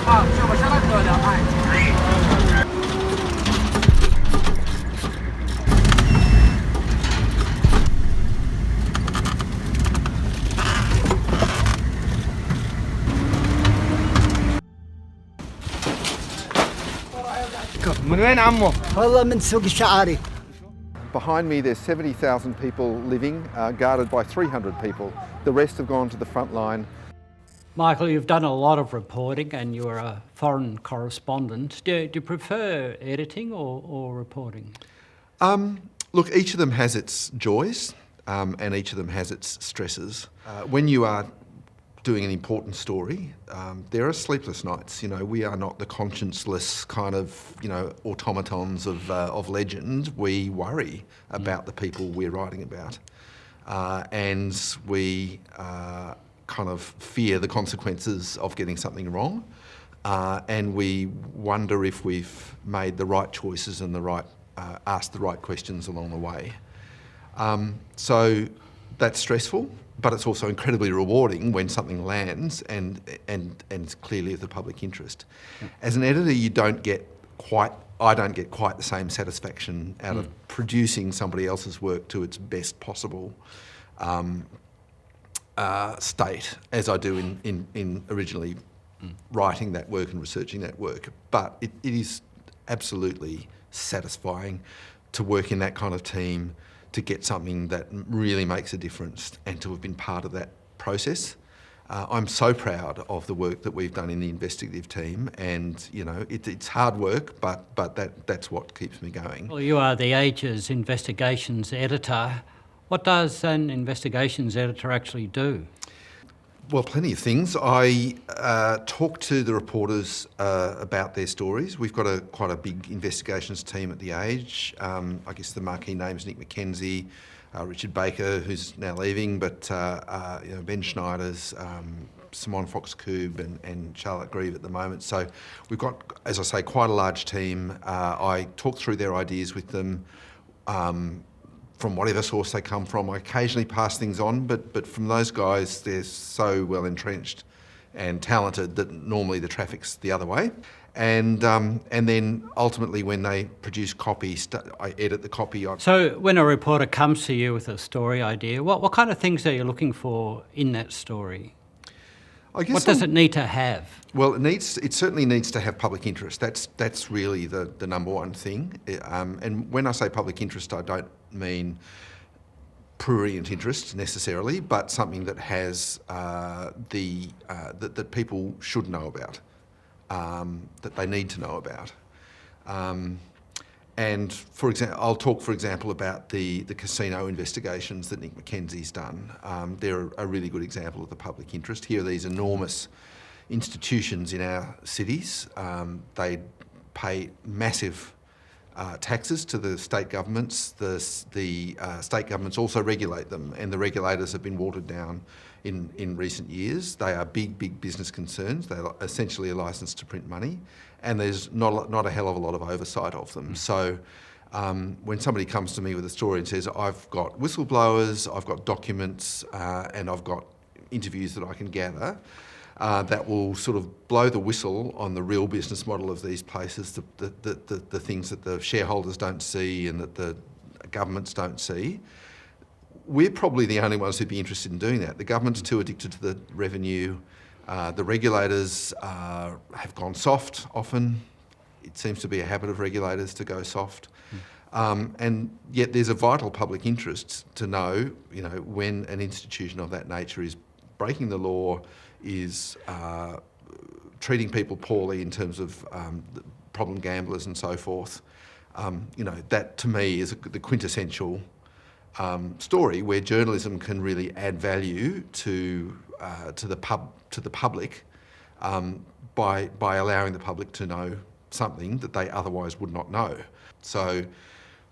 من وين عمو؟ والله من سوق الشعاري. Behind me there's 70,000 people living, guarded by 300 people. The rest have gone to the front line. Michael, you've done a lot of reporting and you're a foreign correspondent. Do you prefer editing or reporting? Look, each of them has its joys and each of them has its stresses. When you are doing an important story, there are sleepless nights. You know, we are not the conscienceless kind of, automatons of legend. We worry about the people we're writing about, and we kind of fear the consequences of getting something wrong, and we wonder if we've made the right choices and asked the right questions along the way. So that's stressful, but it's also incredibly rewarding when something lands and it's clearly of the public interest. As an editor, I don't get quite the same satisfaction out of producing somebody else's work to its best possible state as I do in originally writing that work and researching that work. But it is absolutely satisfying to work in that kind of team, to get something that really makes a difference and to have been part of that process. I'm so proud of the work that we've done in the investigative team, and it's hard work, but that's what keeps me going. Well, you are the Age's investigations editor. What does an investigations editor actually do? Well, plenty of things. I talk to the reporters about their stories. We've got quite a big investigations team at The Age. I guess the marquee names: Nick McKenzie, Richard Baker, who's now leaving, but Ben Schneider's, Simone Fox-Coob and Charlotte Grieve at the moment. So we've got, as I say, quite a large team. I talk through their ideas with them. From whatever source they come from. I occasionally pass things on, but from those guys, they're so well entrenched and talented that normally the traffic's the other way. And then ultimately when they produce copy, I edit the copy. So when a reporter comes to you with a story idea, what kind of things are you looking for in that story? I guess what does it need to have? Well, it certainly needs to have public interest. That's really the number one thing. And when I say public interest, I don't mean prurient interest necessarily, but something that has that people should know about, that they need to know about. And for example, I'll talk, for example, about the casino investigations that Nick McKenzie's done. They're a really good example of the public interest. Here are these enormous institutions in our cities. They pay massive taxes to the state governments. The state governments also regulate them, and the regulators have been watered down in recent years. They are big business concerns. They're essentially a licence to print money, and there's not a hell of a lot of oversight of them. So when somebody comes to me with a story and says, I've got whistleblowers, I've got documents, and I've got interviews that I can gather, that will sort of blow the whistle on the real business model of these places, the things that the shareholders don't see and that the governments don't see. We're probably the only ones who'd be interested in doing that. The government's too addicted to the revenue. The regulators have gone soft often. It seems to be a habit of regulators to go soft. And yet there's a vital public interest to know, when an institution of that nature is breaking the law, is treating people poorly in terms of problem gamblers and so forth. That to me is the quintessential story where journalism can really add value to the public by allowing the public to know something that they otherwise would not know. So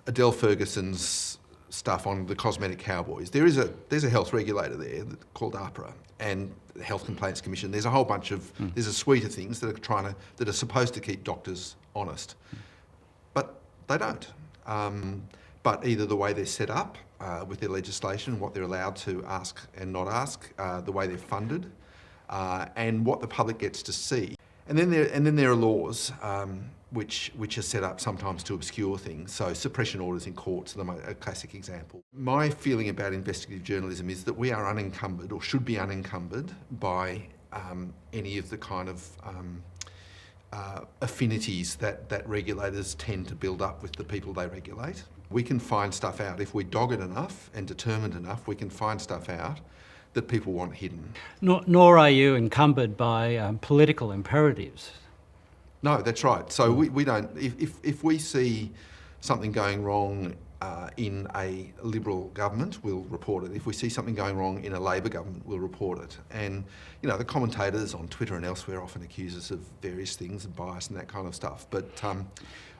Adele Ferguson's stuff on the cosmetic cowboys. There's a health regulator there called AHPRA and the Health Complaints Commission. There's a whole bunch of there's a suite of things that are supposed to keep doctors honest, but they don't. But either the way they're set up with their legislation, what they're allowed to ask and not ask, the way they're funded, and what the public gets to see. And then there are laws which are set up sometimes to obscure things. So suppression orders in courts are a classic example. My feeling about investigative journalism is that we are unencumbered, or should be unencumbered, by any of the kind of affinities that regulators tend to build up with the people they regulate. We can find stuff out. If we're dogged enough and determined enough, we can find stuff out that people want hidden. Nor are you encumbered by political imperatives. No, that's right. So we don't, if we see something going wrong in a Liberal government, we'll report it. If we see something going wrong in a Labor government, we'll report it. And, you know, the commentators on Twitter and elsewhere often accuse us of various things and bias and that kind of stuff. But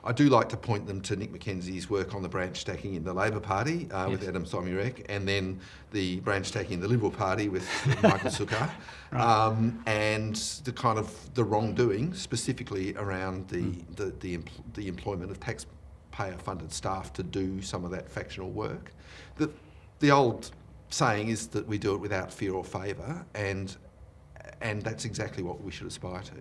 I do like to point them to Nick Mackenzie's work on the branch stacking in the Labor Party with Adam Somyurek, and then the branch stacking in the Liberal Party with Michael Sukkar, and the kind of the wrongdoing specifically around the employment of taxpayer-funded staff to do some of that factional work. The old saying is that we do it without fear or favour, and that's exactly what we should aspire to.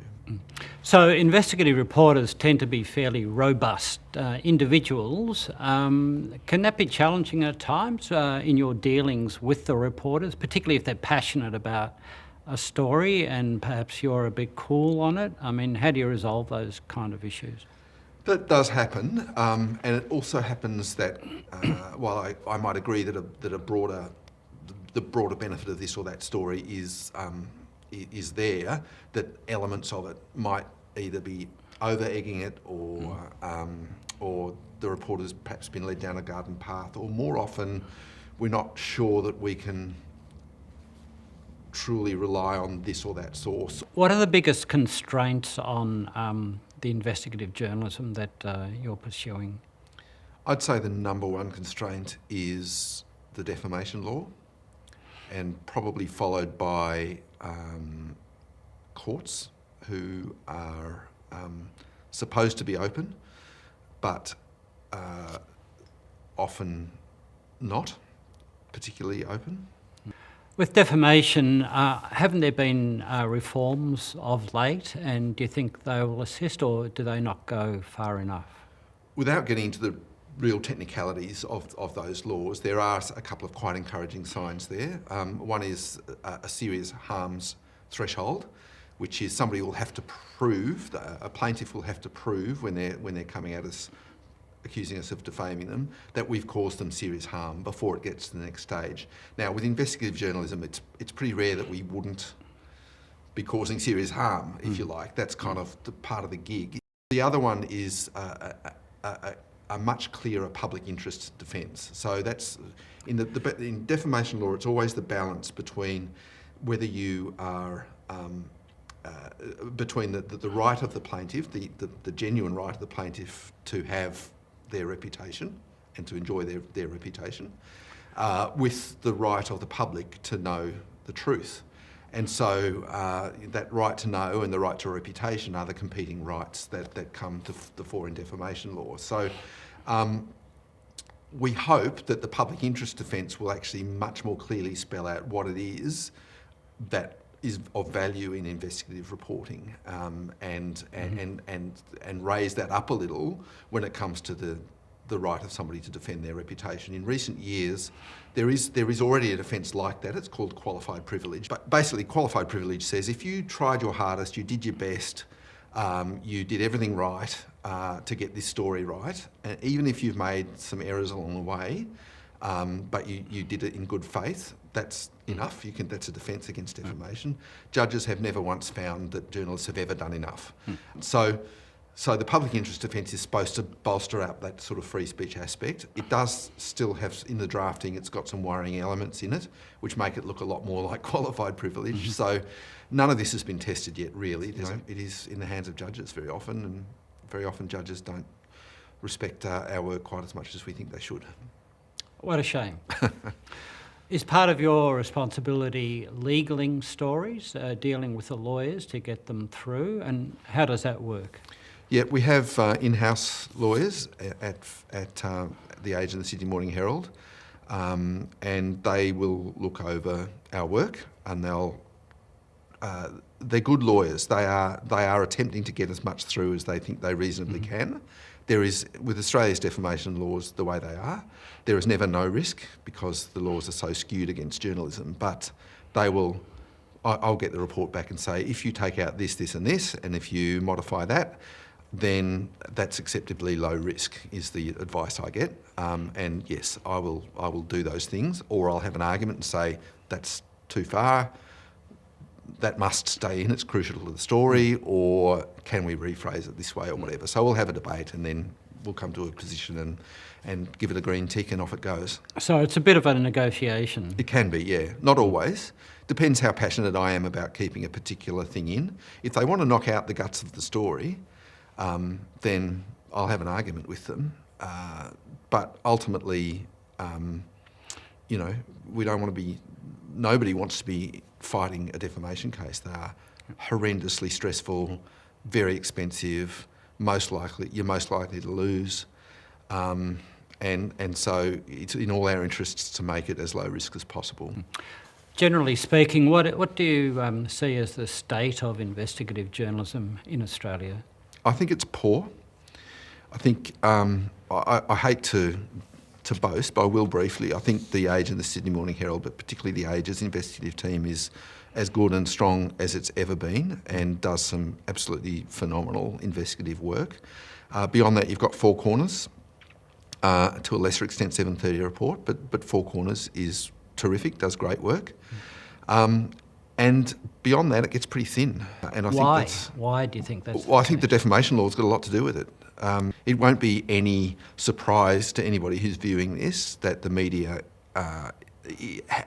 So investigative reporters tend to be fairly robust individuals. Can that be challenging at times in your dealings with the reporters, particularly if they're passionate about a story and perhaps you're a bit cool on it? I mean, how do you resolve those kind of issues? That does happen, and it also happens that while I might agree that the broader benefit of this or that story is there, that elements of it might either be over-egging it or the reporter's perhaps been led down a garden path, or more often we're not sure that we can truly rely on this or that source. What are the biggest constraints on the investigative journalism that you're pursuing? I'd say the number one constraint is the defamation law, and probably followed by courts who are supposed to be open, but often not particularly open. With defamation, haven't there been reforms of late, and do you think they will assist, or do they not go far enough? Without getting into the real technicalities of those laws, there are a couple of quite encouraging signs there. One is a serious harms threshold, which is somebody will have to prove, a plaintiff will have to prove when they're coming at us accusing us of defaming them, that we've caused them serious harm before it gets to the next stage. Now, with investigative journalism, it's pretty rare that we wouldn't be causing serious harm, if you like. That's kind of the part of the gig. The other one is a much clearer public interest defence. So that's in defamation law. It's always the balance between whether you are between the right of the plaintiff, the genuine right of the plaintiff to have their reputation and to enjoy their reputation, with the right of the public to know the truth. And so that right to know and the right to reputation are the competing rights that come to the fore in defamation law. So we hope that the public interest defence will actually much more clearly spell out what it is that is of value in investigative reporting, and raise that up a little when it comes to the right of somebody to defend their reputation. In recent years, there is already a defence like that. It's called qualified privilege. But basically, qualified privilege says if you tried your hardest, you did your best, you did everything right to get this story right, and even if you've made some errors along the way, but you did it in good faith, that's enough. That's a defence against defamation. Judges have never once found that journalists have ever done enough. So the public interest defence is supposed to bolster up that sort of free speech aspect. It does still have, in the drafting, it's got some worrying elements in it, which make it look a lot more like qualified privilege. So none of this has been tested yet, really. It is in the hands of judges very often, and very often judges don't respect our work quite as much as we think they should. What a shame. Is part of your responsibility legaling stories, dealing with the lawyers to get them through, and how does that work? Yeah, we have in-house lawyers at The Age and the Sydney Morning Herald, and they will look over our work, and they'll they're good lawyers. They are attempting to get as much through as they think they reasonably can. There is, with Australia's defamation laws the way they are, there is never no risk because the laws are so skewed against journalism. But they will, I'll get the report back and say, if you take out this, this and this, and if you modify that, then that's acceptably low risk, is the advice I get. And yes, I will do those things, or I'll have an argument and say, that's too far, that must stay in, it's crucial to the story, or can we rephrase it this way or whatever. So we'll have a debate and then we'll come to a position and give it a green tick and off it goes. So it's a bit of a negotiation. It can be, yeah. Not always. Depends how passionate I am about keeping a particular thing in. If they want to knock out the guts of the story, then I'll have an argument with them. But ultimately, you know, we don't want to be, nobody wants to be fighting a defamation case. They are horrendously stressful, very expensive, you're most likely to lose. And so it's in all our interests to make it as low risk as possible. Generally speaking, what do you see as the state of investigative journalism in Australia? I think it's poor. I think, I hate to boast, but I will briefly. I think The Age and the Sydney Morning Herald, but particularly The Age's investigative team, is as good and strong as it's ever been and does some absolutely phenomenal investigative work. Beyond that, you've got Four Corners, to a lesser extent 7:30 Report, but Four Corners is terrific, does great work. And beyond that, it gets pretty thin. And I think that's... Why do you think that's Well, I think the defamation law's got a lot to do with it. It won't be any surprise to anybody who's viewing this that the media,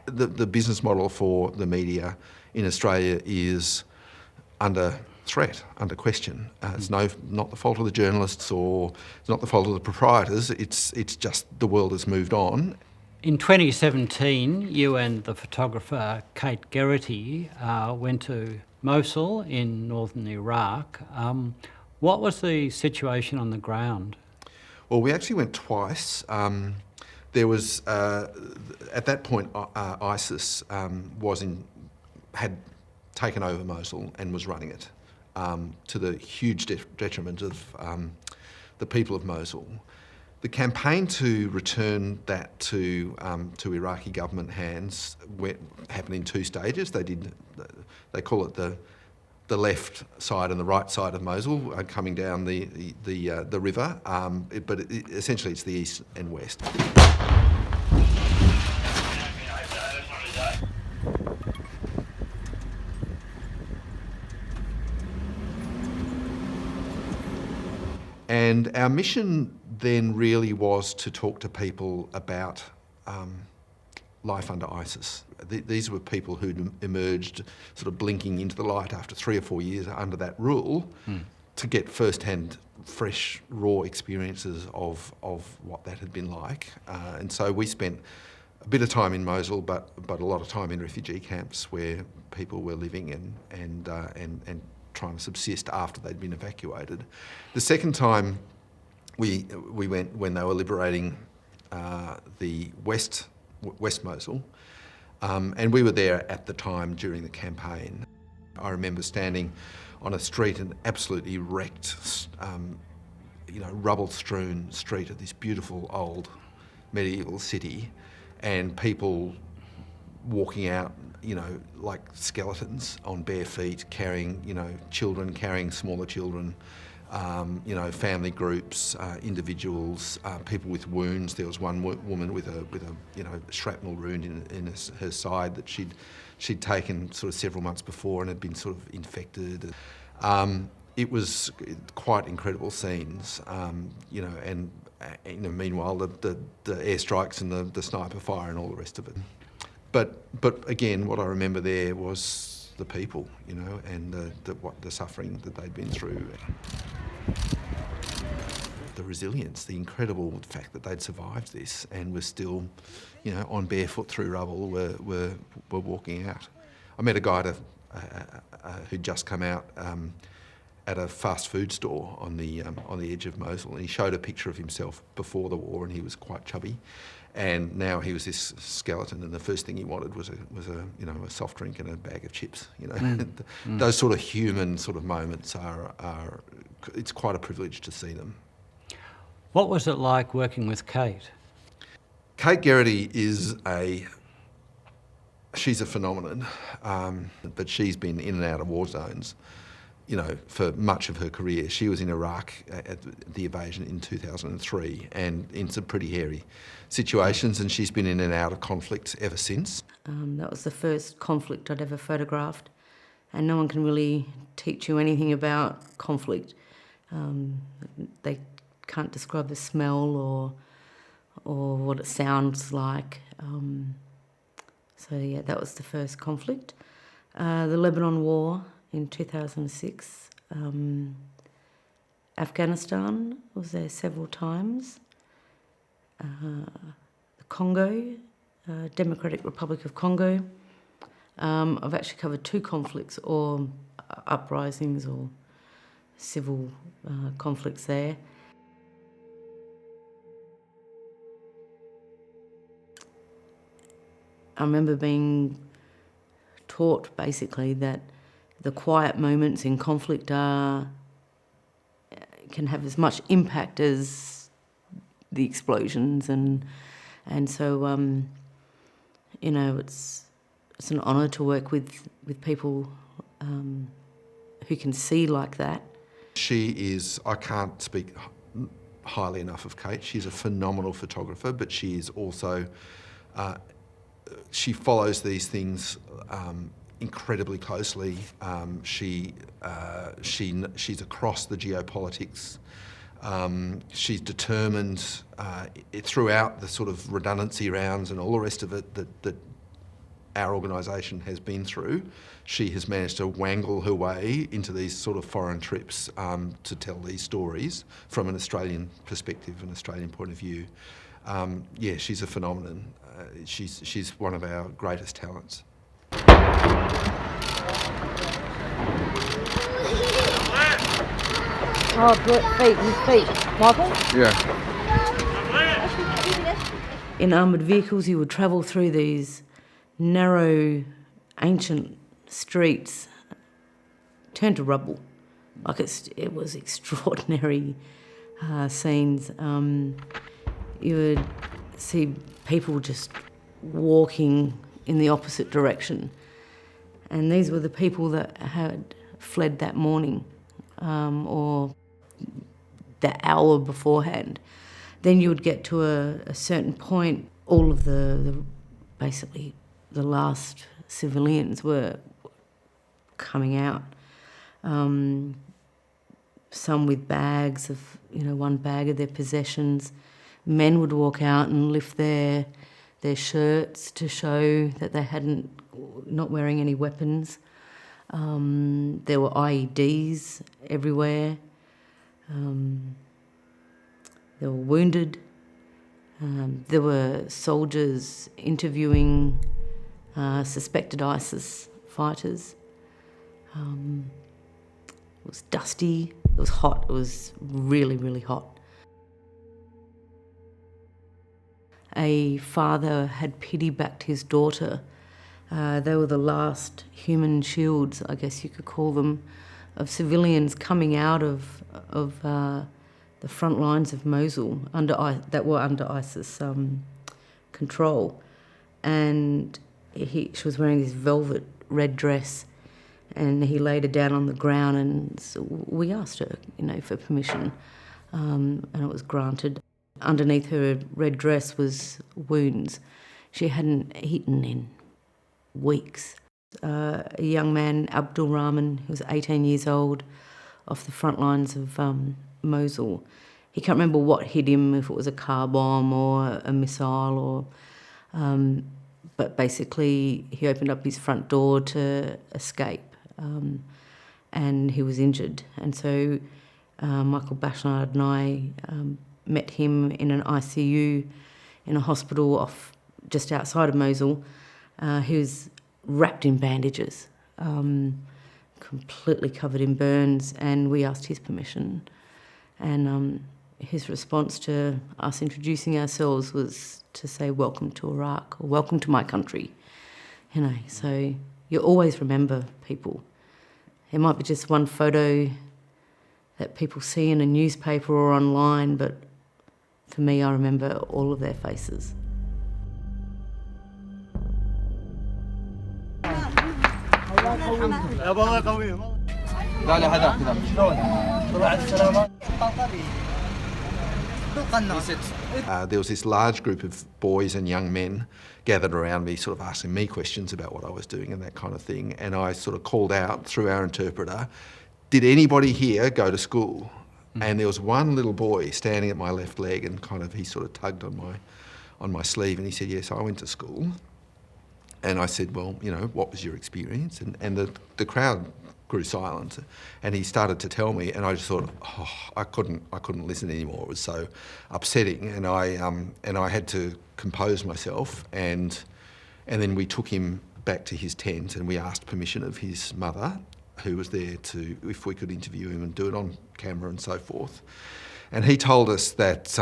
the business model for the media in Australia is under threat, under question. It's not the fault of the journalists, or it's not the fault of the proprietors. It's just the world has moved on. In 2017, you and the photographer Kate Geraghty went to Mosul in northern Iraq. What was the situation on the ground? Well, we actually went twice. There was, at that point, ISIS had taken over Mosul and was running it, to the huge detriment of the people of Mosul. The campaign to return that to Iraqi government hands happened in two stages. They call it the left side and the right side of Mosul, coming down the river, but essentially it's the east and west. And our mission then really was to talk to people about life under ISIS. These were people who'd emerged sort of blinking into the light after 3 or 4 years under that rule, to get first-hand, fresh, raw experiences of what that had been like. And so we spent a bit of time in Mosul, but a lot of time in refugee camps where people were living and trying to subsist after they'd been evacuated. The second time we went when they were liberating the West Mosul, and we were there at the time during the campaign. I remember standing on a street, an absolutely wrecked, rubble-strewn street of this beautiful old medieval city, and people walking out, like skeletons on bare feet, carrying, children, carrying smaller children, family groups, individuals, people with wounds. There was one woman with a shrapnel wound in her side that she'd taken sort of several months before and had been sort of infected. It was quite incredible scenes, and meanwhile the airstrikes and the sniper fire and all the rest of it. But again, what I remember there was the people, and the suffering that they'd been through. The resilience, the incredible fact that they'd survived this and were still, on barefoot through rubble, were walking out. I met a guy who'd just come out at a fast food store on the edge of Mosul, and he showed a picture of himself before the war, and he was quite chubby. And now he was this skeleton, and the first thing he wanted was a soft drink and a bag of chips. Those sort of human sort of moments are it's quite a privilege to see them. What was it like working with Kate? Kate Geraghty she's a phenomenon, but she's been in and out of war zones, for much of her career. She was in Iraq at the invasion in 2003 and in some pretty hairy situations, and she's been in and out of conflict ever since. That was the first conflict I'd ever photographed, and no one can really teach you anything about conflict. They can't describe the smell or what it sounds like. So yeah, that was the first conflict. The Lebanon War in 2006. Afghanistan, was there several times. The Congo, Democratic Republic of Congo. I've actually covered 2 conflicts or uprisings or civil conflicts there. I remember being taught basically that the quiet moments in conflict can have as much impact as the explosions, and so it's an honour to work with people who can see like that. She is, I can't speak highly enough of Kate. She's a phenomenal photographer, but she is also she follows these things incredibly closely. She's across the geopolitics. She's determined throughout the sort of redundancy rounds and all the rest of it that our organisation has been through. She has managed to wangle her way into these sort of foreign trips to tell these stories from an Australian perspective, an Australian point of view. Yeah, she's a phenomenon. She's one of our greatest talents. Oh, good feet, Michael? Yeah. In armoured vehicles, you would travel through these narrow, ancient streets, turned to rubble. Like it was extraordinary scenes. You would see people just walking in the opposite direction. And these were the people that had fled that morning or the hour beforehand. Then you would get to a certain point, all of basically the last civilians were coming out. Some with bags of, one bag of their possessions. Men would walk out and lift their shirts to show that they not wearing any weapons. There were IEDs everywhere. There were wounded. There were soldiers interviewing suspected ISIS fighters. It was dusty. It was hot. It was really, really hot. A father had pity-backed his daughter. They were the last human shields, I guess you could call them, of civilians coming out of the front lines of Mosul that were under ISIS control. And she was wearing this velvet red dress, and he laid her down on the ground, and so we asked her, for permission, and it was granted. Underneath her red dress was wounds. She hadn't eaten in weeks. A young man, Abdul Rahman, who was 18 years old, off the front lines of Mosul. He can't remember what hit him, if it was a car bomb or a missile, but basically he opened up his front door to escape, and he was injured. And so Michael Bachelard and I met him in an ICU in a hospital just outside of Mosul. He was wrapped in bandages, completely covered in burns, and we asked his permission. And his response to us introducing ourselves was to say welcome to Iraq or welcome to my country, you know. So you always remember people. It might be just one photo that people see in a newspaper or online, but for me, I remember all of their faces. There was this large group of boys and young men gathered around me, sort of asking me questions about what I was doing and that kind of thing. And I sort of called out through our interpreter, "Did anybody here go to school?" And there was one little boy standing at my left leg, and he sort of tugged on my sleeve, and he said, "Yes, I went to school." And I said, "Well, you know, what was your experience?" And the crowd grew silent, and he started to tell me, and I just thought, I couldn't listen anymore. It was so upsetting, and I had to compose myself, and then we took him back to his tent, and we asked permission of his mother, who was there, if we could interview him and do it on camera and so forth. And he told us that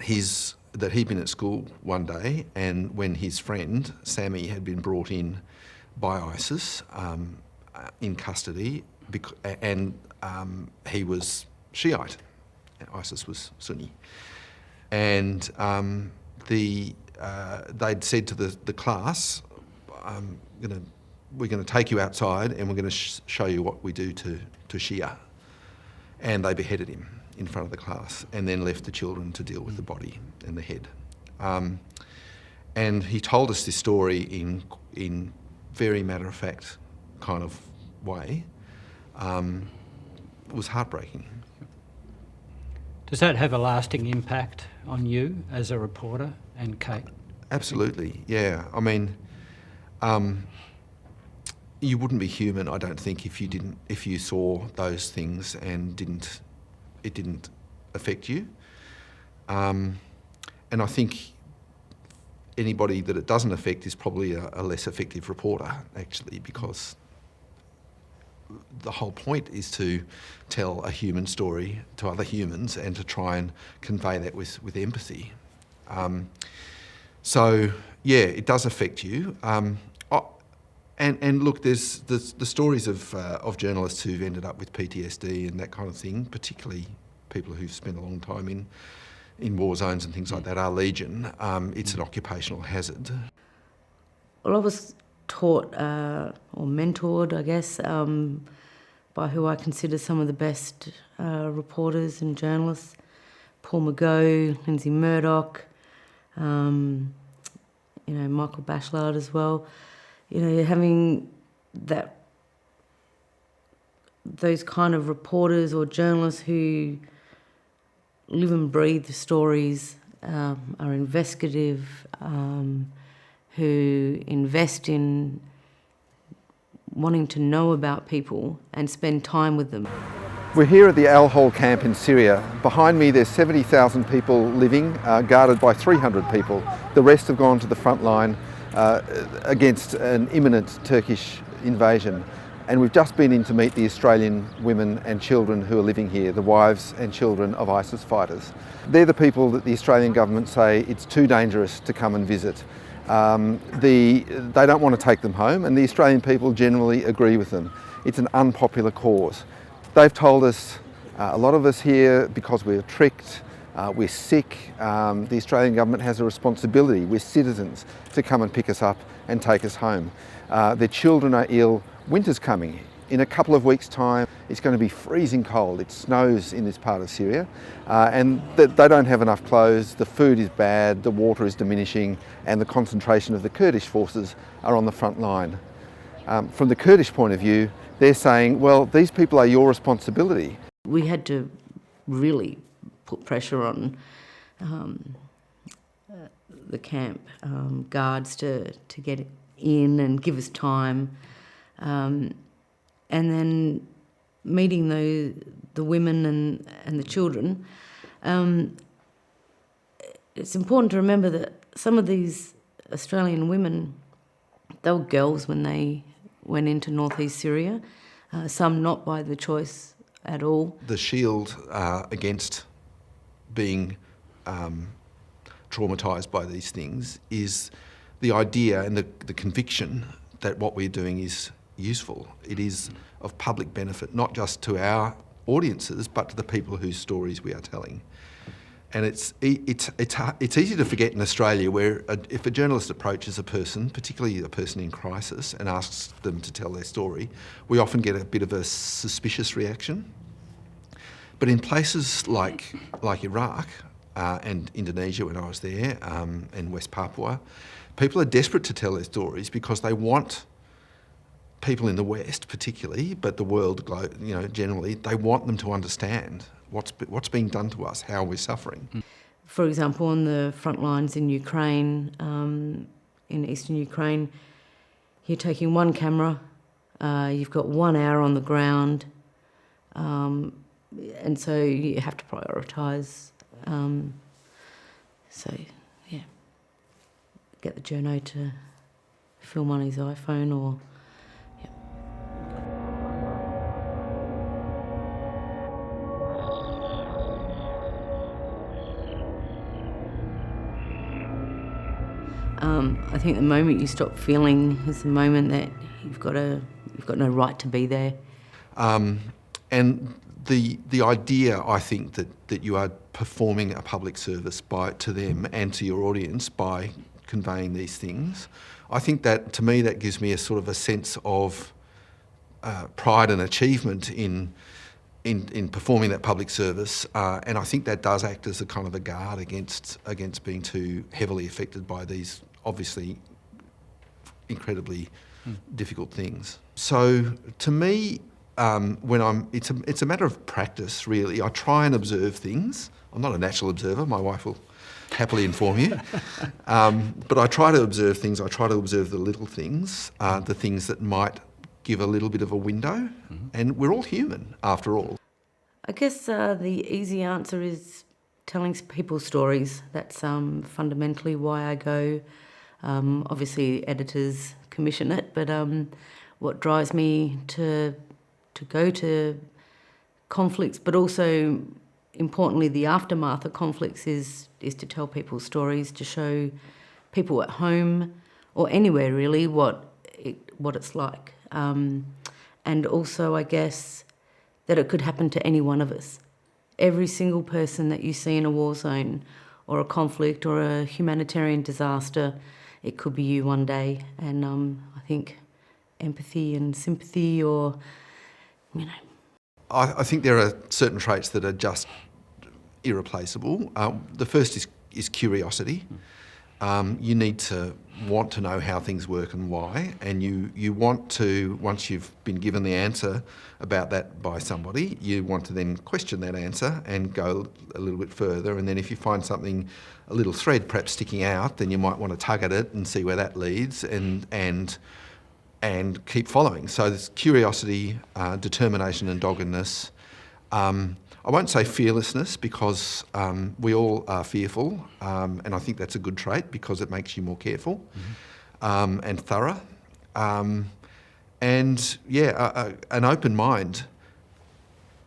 he'd been at school one day, and when his friend Sammy had been brought in by ISIS in custody, and he was Shiite, ISIS was Sunni, and they'd said to the class, "We're going to take you outside and we're going to show you what we do to Shia." And they beheaded him in front of the class, and then left the children to deal with the body and the head. And he told us this story in very matter-of-fact kind of way. It was heartbreaking. Does that have a lasting impact on you as a reporter and Kate? Absolutely, yeah. I mean, you wouldn't be human, I don't think, if you saw those things and it didn't affect you. And I think anybody that it doesn't affect is probably a less effective reporter, actually, because the whole point is to tell a human story to other humans and to try and convey that with empathy. So yeah, it does affect you. And look, there's the stories of journalists who've ended up with PTSD and that kind of thing, particularly people who've spent a long time in war zones and things like that, are legion. It's an occupational hazard. Well, I was taught or mentored, I guess, by who I consider some of the best reporters and journalists: Paul McGough, Lindsay Murdoch, Michael Bachelard as well. Having those kind of reporters or journalists who live and breathe the stories, are investigative, who invest in wanting to know about people and spend time with them. We're here at the Al-Hol camp in Syria. Behind me there's 70,000 people living, guarded by 300 people. The rest have gone to the front line against an imminent Turkish invasion. And we've just been in to meet the Australian women and children who are living here, the wives and children of ISIS fighters. They're the people that the Australian government say it's too dangerous to come and visit. They don't want to take them home, and the Australian people generally agree with them. It's an unpopular cause. They've told us, a lot of us here, because we're tricked, we're sick, the Australian government has a responsibility, we're citizens, to come and pick us up and take us home. Their children are ill. Winter's coming. In a couple of weeks' time, it's going to be freezing cold. It snows in this part of Syria, and they don't have enough clothes, the food is bad, the water is diminishing, and the concentration of the Kurdish forces are on the front line. From the Kurdish point of view, they're saying, well, these people are your responsibility. We had to really put pressure on the camp guards to get in and give us time. And then meeting the women and the children, it's important to remember that some of these Australian women, they were girls when they went into northeast Syria, some not by the choice at all. The shield against being traumatised by these things is the idea and the conviction that what we're doing is useful. It is of public benefit, not just to our audiences, but to the people whose stories we are telling. And it's easy to forget in Australia where if a journalist approaches a person, particularly a person in crisis, and asks them to tell their story, we often get a bit of a suspicious reaction. But in places like Iraq and Indonesia when I was there, and West Papua, people are desperate to tell their stories because they want people in the West particularly, but the world generally, they want them to understand what's being done to us, how we're suffering. For example, on the front lines in Ukraine, in eastern Ukraine, you're taking one camera, you've got 1 hour on the ground, and so you have to prioritise. Get the journo to film on his iPhone or... I think the moment you stop feeling is the moment that you've got no right to be there. And the idea, I think, that you are performing a public service to them and to your audience by conveying these things, I think that, to me, that gives me a sort of a sense of pride and achievement in performing that public service, and I think that does act as a kind of a guard against being too heavily affected by these obviously incredibly difficult things. So to me, it's a matter of practice really. I try and observe things. I'm not a natural observer. My wife will happily inform you, but I try to observe things. I try to observe the little things, the things that might give a little bit of a window, and we're all human after all. I guess the easy answer is telling people stories. That's fundamentally why I go. Obviously, editors commission it, but what drives me to go to conflicts, but also importantly the aftermath of conflicts, is to tell people stories, to show people at home or anywhere really what it's like, and also I guess that it could happen to any one of us. Every single person that you see in a war zone or a conflict or a humanitarian disaster, it could be you one day. And I think empathy and sympathy, or, I think there are certain traits that are just irreplaceable. The first is curiosity. You need to want to know how things work and why, and you want to, once you've been given the answer about that by somebody, you want to then question that answer and go a little bit further, and then if you find something, a little thread perhaps sticking out, then you might want to tug at it and see where that leads and keep following. So there's curiosity, determination and doggedness. I won't say fearlessness, because we all are fearful, and I think that's a good trait because it makes you more careful and thorough. And an open mind.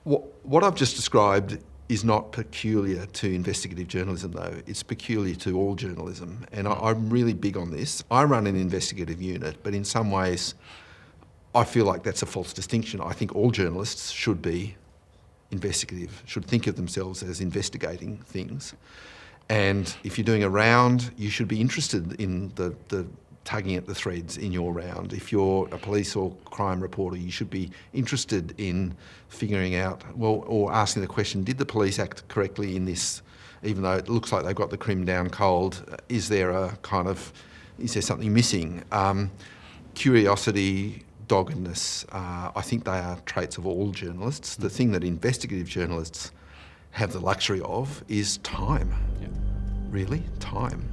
What I've just described is not peculiar to investigative journalism, though. It's peculiar to all journalism, and I'm really big on this. I run an investigative unit, but in some ways I feel like that's a false distinction. I think all journalists should be investigative, should think of themselves as investigating things. And if you're doing a round, you should be interested in the tugging at the threads in your round. If you're a police or crime reporter, you should be interested in figuring out, or asking the question, did the police act correctly in this, even though it looks like they've got the crim down cold, is there something missing? Curiosity, doggedness, I think they are traits of all journalists. The thing that investigative journalists have the luxury of is time. Really, time.